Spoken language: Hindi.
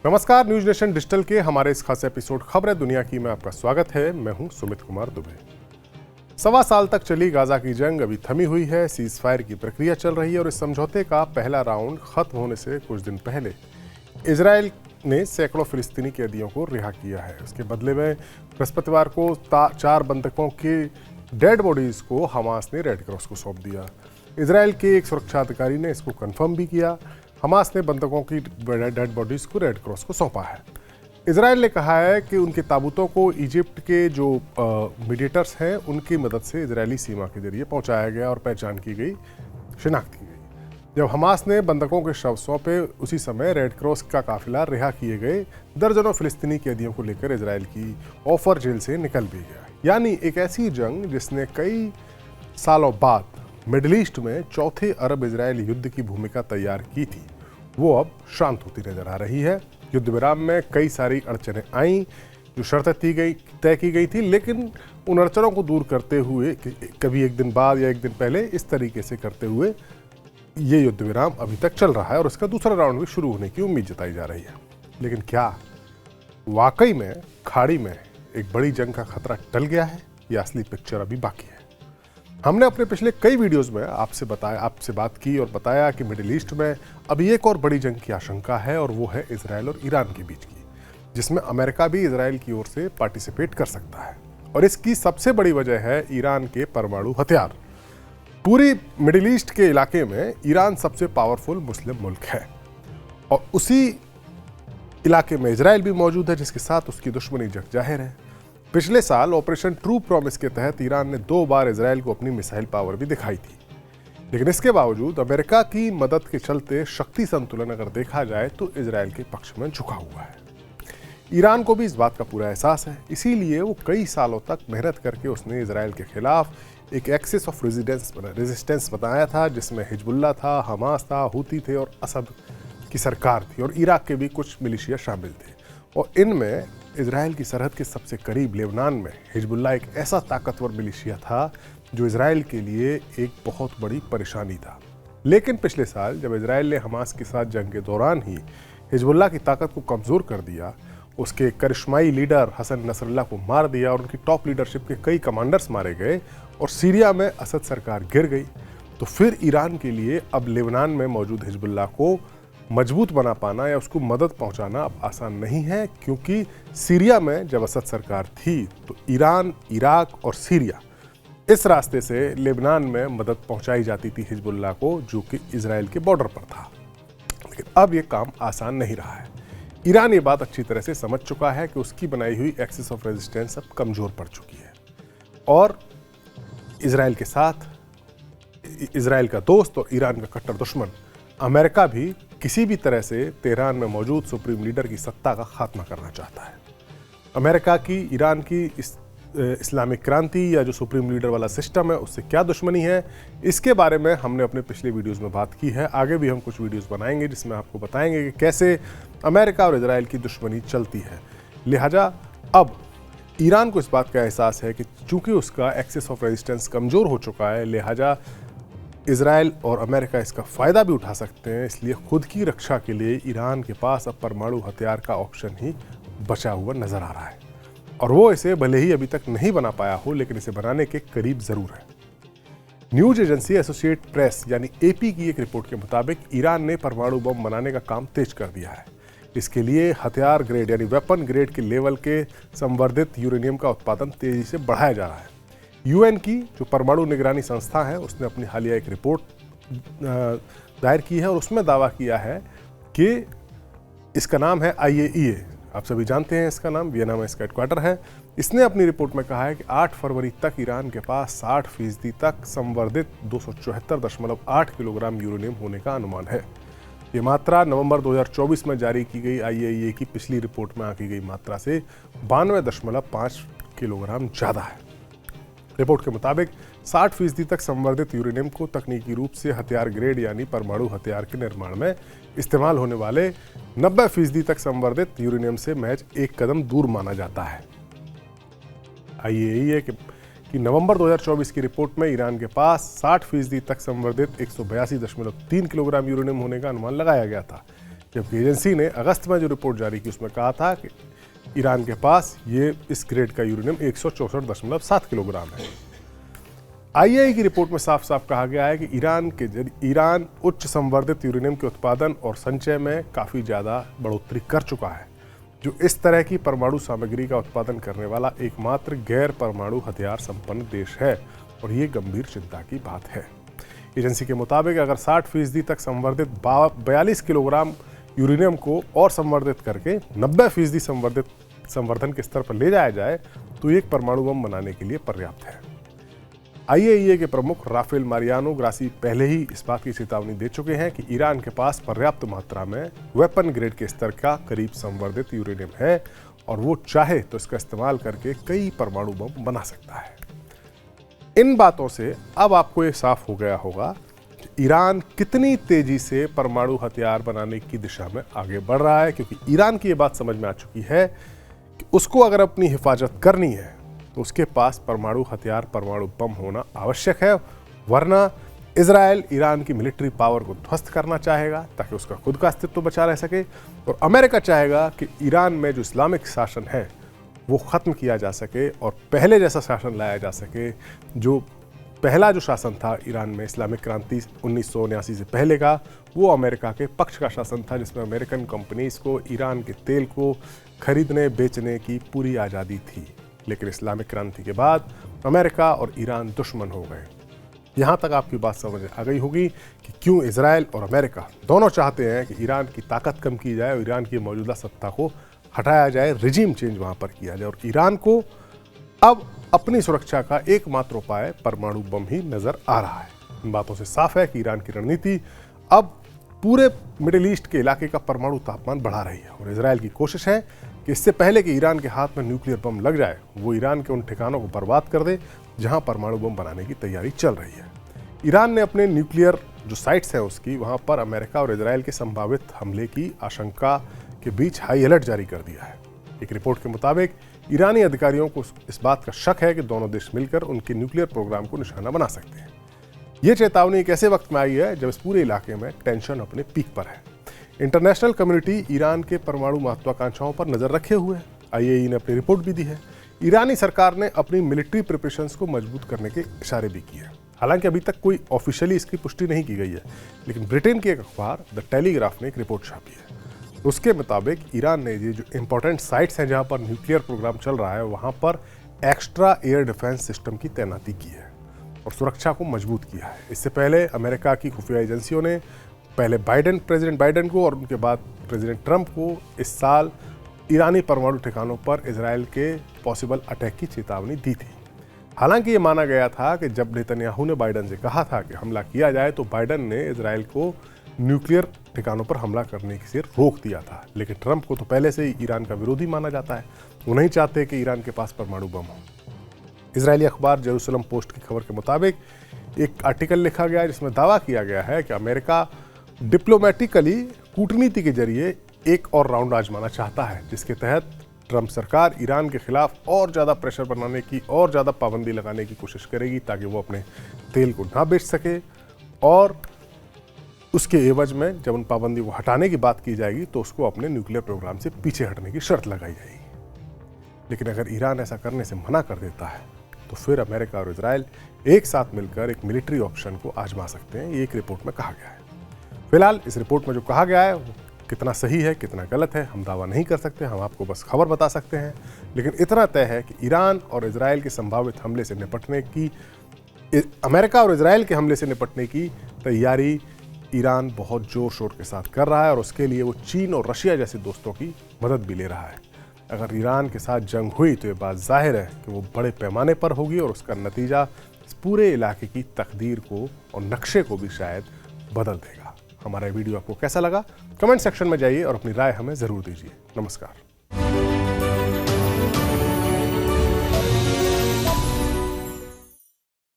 नमस्कार, न्यूज नेशन डिजिटल के हमारे इस खास एपिसोड खबरें दुनिया की में आपका स्वागत है। मैं हूं सुमित कुमार दुबे। 1.25 साल तक चली गाजा की जंग अभी थमी हुई है। सीज फायर की प्रक्रिया चल रही है और इस समझौते का पहला राउंड खत्म होने से कुछ दिन पहले इजराइल ने सैकड़ों फिलिस्तीनी कैदियों को रिहा किया है। उसके बदले में बृहस्पतिवार को 4 बंधकों की डेड बॉडीज को हमास ने रेड क्रॉस को सौंप दिया। इजराइल के एक सुरक्षा अधिकारी ने इसको कंफर्म भी किया। हमास ने बंधकों की डेड बॉडीज को रेड क्रॉस को सौंपा है। इजराइल ने कहा है कि उनके ताबूतों को इजिप्ट के जो मीडिएटर्स हैं उनकी मदद से इजरायली सीमा के जरिए पहुंचाया गया और पहचान की गई, शिनाख्त की गई। जब हमास ने बंधकों के शव सौंपे उसी समय रेड क्रॉस का काफिला रिहा किए गए दर्जनों फिलिस्तीनी कैदियों को लेकर इजराइल की ऑफर जेल से निकल भी गया। यानी एक ऐसी जंग जिसने कई सालों बाद मिडिल ईस्ट में चौथे अरब इजरायल युद्ध की भूमिका तैयार की थी, वो अब शांत होती नजर आ रही है। युद्ध विराम में कई सारी अड़चनें आईं जो शर्तें तय की गई थी, लेकिन उन अड़चनों को दूर करते हुए कभी एक दिन बाद या एक दिन पहले इस तरीके से करते हुए ये युद्ध विराम अभी तक चल रहा है और इसका दूसरा राउंड भी शुरू होने की उम्मीद जताई जा रही है। लेकिन क्या वाकई में खाड़ी में एक बड़ी जंग का खतरा टल गया है या असली पिक्चर अभी बाकी है? हमने अपने पिछले कई वीडियोस में आपसे बात की और बताया कि मिडिल ईस्ट में अभी एक और बड़ी जंग की आशंका है और वो है इजराइल और ईरान के बीच की, जिसमें अमेरिका भी इजराइल की ओर से पार्टिसिपेट कर सकता है। और इसकी सबसे बड़ी वजह है ईरान के परमाणु हथियार। पूरी मिडिल ईस्ट के इलाके में ईरान सबसे पावरफुल मुस्लिम मुल्क है और उसी इलाके में इजराइल भी मौजूद है, जिसके साथ उसकी दुश्मनी जग जाहिर है। पिछले साल ऑपरेशन ट्रू प्रॉमिस के तहत ईरान ने 2 बार इजराइल को अपनी मिसाइल पावर भी दिखाई थी, लेकिन इसके बावजूद अमेरिका की मदद के चलते शक्ति संतुलन अगर देखा जाए तो इजराइल के पक्ष में झुका हुआ है। ईरान को भी इस बात का पूरा एहसास है, इसीलिए वो कई सालों तक मेहनत करके उसने इजराइल के खिलाफ एक एक्सिस ऑफ रेजिस्टेंस बनाया था, जिसमें हिजबुल्ला था, हमास था, हूती थे और असद की सरकार थी और इराक के भी कुछ मिलिशिया शामिल थे। और इनमें इजराइल की सरहद के सबसे करीब लेबनान में हिजबुल्ला एक ऐसा ताकतवर मिलिशिया था जो इजराइल के लिए एक बहुत बड़ी परेशानी था। लेकिन पिछले साल जब इजराइल ने हमास के साथ जंग के दौरान ही हिजबुल्ला की ताकत को कमज़ोर कर दिया, उसके करिश्माई लीडर हसन नसरुल्लाह को मार दिया और उनकी टॉप लीडरशिप के कई कमांडर्स मारे गए और सीरिया में असद सरकार गिर गई, तो फिर ईरान के लिए अब लेबनान में मौजूद हिजबुल्ला को मजबूत बना पाना या उसको मदद पहुंचाना अब आसान नहीं है, क्योंकि सीरिया में जब असद सरकार थी तो ईरान, इराक और सीरिया इस रास्ते से लेबनान में मदद पहुंचाई जाती थी हिजबुल्ला को, जो कि इजराइल के बॉर्डर पर था। लेकिन अब ये काम आसान नहीं रहा है। ईरान ये बात अच्छी तरह से समझ चुका है कि उसकी बनाई हुई एक्सिस ऑफ रेजिस्टेंस अब कमज़ोर पड़ चुकी है और इजराइल के साथ इजराइल का दोस्त और ईरान का कट्टर दुश्मन अमेरिका भी किसी भी तरह से तेहरान में मौजूद सुप्रीम लीडर की सत्ता का खात्मा करना चाहता है। अमेरिका की ईरान की इस्लामिक क्रांति या जो सुप्रीम लीडर वाला सिस्टम है उससे क्या दुश्मनी है, इसके बारे में हमने अपने पिछले वीडियोस में बात की है। आगे भी हम कुछ वीडियोस बनाएंगे जिसमें आपको बताएंगे कि कैसे अमेरिका और इजराइल की दुश्मनी चलती है। लिहाजा अब ईरान को इस बात का एहसास है कि चूंकि उसका एक्सिस ऑफ रेजिस्टेंस कमज़ोर हो चुका है, लिहाजा इजराइल और अमेरिका इसका फ़ायदा भी उठा सकते हैं। इसलिए खुद की रक्षा के लिए ईरान के पास अब परमाणु हथियार का ऑप्शन ही बचा हुआ नज़र आ रहा है और वो इसे भले ही अभी तक नहीं बना पाया हो, लेकिन इसे बनाने के करीब ज़रूर है। न्यूज़ एजेंसी एसोसिएट प्रेस यानी एपी की एक रिपोर्ट के मुताबिक ईरान ने परमाणु बम बनाने का काम तेज कर दिया है। इसके लिए हथियार ग्रेड यानी वेपन ग्रेड के लेवल के संवर्धित यूरेनियम का उत्पादन तेज़ी से बढ़ाया जा रहा है। यूएन की जो परमाणु निगरानी संस्था है उसने अपनी हालिया एक रिपोर्ट दायर की है और उसमें दावा किया है कि इसका नाम है IAEA। आप सभी जानते हैं इसका नाम, वियना में इसका हेडक्वार्टर है। इसने अपनी रिपोर्ट में कहा है कि 8 फरवरी तक ईरान के पास 60% तक संवर्धित 274.8 किलोग्राम यूरेनियम होने का अनुमान है। ये मात्रा नवंबर 2024 में जारी की गई IAEA की पिछली रिपोर्ट में आंकी गई मात्रा से 92.5 किलोग्राम ज़्यादा है। रिपोर्ट के मुताबिक 60% तक संवर्धित यूरेनियम को तकनीकी रूप से हथियार ग्रेड यानी परमाणु हथियार के निर्माण में इस्तेमाल होने वाले 90% तक संवर्धित यूरेनियम से महज एक कदम दूर माना जाता है। IAEA की नवंबर 2024 की रिपोर्ट में ईरान के पास 60% तक संवर्धित 182.3 किलोग्राम यूरेनियम होने का अनुमान लगाया गया था। जबकि एजेंसी ने अगस्त में जो रिपोर्ट जारी की उसमें कहा था कि ईरान के पास ये इस ग्रेड का यूरेनियम 164.7 किलोग्राम है। आईएआई की रिपोर्ट में साफ साफ कहा गया है कि ईरान उच्च संवर्धित यूरेनियम के उत्पादन और संचय में काफ़ी ज़्यादा बढ़ोतरी कर चुका है, जो इस तरह की परमाणु सामग्री का उत्पादन करने वाला एकमात्र गैर परमाणु हथियार संपन्न देश है और ये गंभीर चिंता की बात है। एजेंसी के मुताबिक अगर 60% तक संवर्धित 42 किलोग्राम यूरेनियम को और संवर्धित करके 90% संवर्धन के स्तर पर ले जाया जाए तो एक परमाणु बम बनाने के लिए पर्याप्त है। आईएईए के प्रमुख राफेल मारियानो ग्रासी पहले ही इस बात की चेतावनी दे चुके हैं कि ईरान के पास पर्याप्त मात्रा में वेपन ग्रेड के स्तर का करीब संवर्धित यूरेनियम है और वो चाहे तो इसका इस्तेमाल करके कई परमाणु बम बना सकता है। इन बातों से अब आपको ये साफ हो गया होगा कि ईरान कितनी तेजी से परमाणु हथियार बनाने की दिशा में आगे बढ़ रहा है, क्योंकि ईरान की ये बात समझ में आ चुकी है कि उसको अगर अपनी हिफाजत करनी है तो उसके पास परमाणु हथियार, परमाणु बम होना आवश्यक है, वरना इजराइल ईरान की मिलिट्री पावर को ध्वस्त करना चाहेगा ताकि उसका खुद का अस्तित्व बचा रह सके, और अमेरिका चाहेगा कि ईरान में जो इस्लामिक शासन है वो ख़त्म किया जा सके और पहले जैसा शासन लाया जा सके। जो पहला जो शासन था ईरान में इस्लामिक क्रांति 1979 से पहले का, वो अमेरिका के पक्ष का शासन था, जिसमें अमेरिकन कंपनीज को ईरान के तेल को खरीदने बेचने की पूरी आज़ादी थी। लेकिन इस्लामिक क्रांति के बाद अमेरिका और ईरान दुश्मन हो गए। यहाँ तक आपकी बात समझ आ गई होगी कि क्यों इजराइल और अमेरिका दोनों चाहते हैं कि ईरान की ताकत कम की जाए और ईरान की मौजूदा सत्ता को हटाया जाए, रिजीम चेंज वहाँ पर किया जाए। और ईरान को अब अपनी सुरक्षा का एकमात्र उपाय परमाणु बम ही नज़र आ रहा है। इन बातों से साफ है कि ईरान की रणनीति अब पूरे मिडिल ईस्ट के इलाके का परमाणु तापमान बढ़ा रही है और इजराइल की कोशिश है कि इससे पहले कि ईरान के हाथ में न्यूक्लियर बम लग जाए, वो ईरान के उन ठिकानों को बर्बाद कर दे जहां परमाणु बम बनाने की तैयारी चल रही है। ईरान ने अपने न्यूक्लियर जो साइट्स हैं उसकी वहां पर अमेरिका और इजराइल के संभावित हमले की आशंका के बीच हाई अलर्ट जारी कर दिया है। एक रिपोर्ट के मुताबिक ईरानी अधिकारियों को इस बात का शक है कि दोनों देश मिलकर उनके न्यूक्लियर प्रोग्राम को निशाना बना सकते हैं। ये चेतावनी एक ऐसे वक्त में आई है जब इस पूरे इलाके में टेंशन अपने पीक पर है। इंटरनेशनल कम्युनिटी ईरान के परमाणु महत्वाकांक्षाओं पर नजर रखे हुए है। आईएई ने अपनी रिपोर्ट भी दी है। ईरानी सरकार ने अपनी मिलिट्री प्रिपरेशंस को मजबूत करने के इशारे भी किए। हालांकि अभी तक कोई ऑफिशियली इसकी पुष्टि नहीं की गई है, लेकिन ब्रिटेन की एक अखबार द टेलीग्राफ ने एक रिपोर्ट छापी है। उसके मुताबिक ईरान ने ये जो इंपॉर्टेंट साइट्स हैं जहां पर न्यूक्लियर प्रोग्राम चल रहा है, वहां पर एक्स्ट्रा एयर डिफेंस सिस्टम की तैनाती की है और सुरक्षा को मजबूत किया है। इससे पहले अमेरिका की खुफिया एजेंसियों ने पहले प्रेसिडेंट बाइडेन को और उनके बाद प्रेसिडेंट ट्रंप को इस साल ईरानी परमाणु ठिकानों पर इजराइल के पॉसिबल अटैक की चेतावनी दी थी। हालांकि ये माना गया था कि जब नेतन्याहू ने बाइडेन से कहा था कि हमला किया जाए तो बाइडेन ने इजराइल को न्यूक्लियर ठिकानों पर हमला करने से रोक दिया था, लेकिन ट्रंप को तो पहले से ही ईरान का विरोधी माना जाता है। वो नहीं चाहते कि ईरान के पास परमाणु बम हो। इजरायली अखबार जेरूसलम पोस्ट की खबर के मुताबिक एक आर्टिकल लिखा गया है जिसमें दावा किया गया है कि अमेरिका डिप्लोमेटिकली कूटनीति के जरिए एक और राउंड आजमाना चाहता है, जिसके तहत ट्रंप सरकार ईरान के खिलाफ और ज़्यादा प्रेशर बनाने की और ज़्यादा पाबंदी लगाने की कोशिश करेगी ताकि वो अपने तेल को ना बेच सके, और उसके एवज में जब उन पाबंदी को हटाने की बात की जाएगी तो उसको अपने न्यूक्लियर प्रोग्राम से पीछे हटने की शर्त लगाई जाएगी। लेकिन अगर ईरान ऐसा करने से मना कर देता है तो फिर अमेरिका और इजराइल एक साथ मिलकर एक मिलिट्री ऑप्शन को आजमा सकते हैं। ये एक रिपोर्ट में कहा गया है। फिलहाल इस रिपोर्ट में जो कहा गया है वो कितना सही है कितना गलत है हम दावा नहीं कर सकते, हम आपको बस खबर बता सकते हैं। लेकिन इतना तय है कि ईरान और इजराइल के संभावित हमले से निपटने की, अमेरिका और इजराइल के हमले से निपटने की तैयारी ईरान बहुत जोर शोर के साथ कर रहा है और उसके लिए वो चीन और रशिया जैसे दोस्तों की मदद भी ले रहा है। अगर ईरान के साथ जंग हुई तो ये बात जाहिर है कि वो बड़े पैमाने पर होगी और उसका नतीजा इस पूरे इलाके की तकदीर को और नक्शे को भी शायद बदल देगा। हमारा वीडियो आपको कैसा लगा? कमेंट सेक्शन में जाइए और अपनी राय हमें ज़रूर दीजिए। नमस्कार।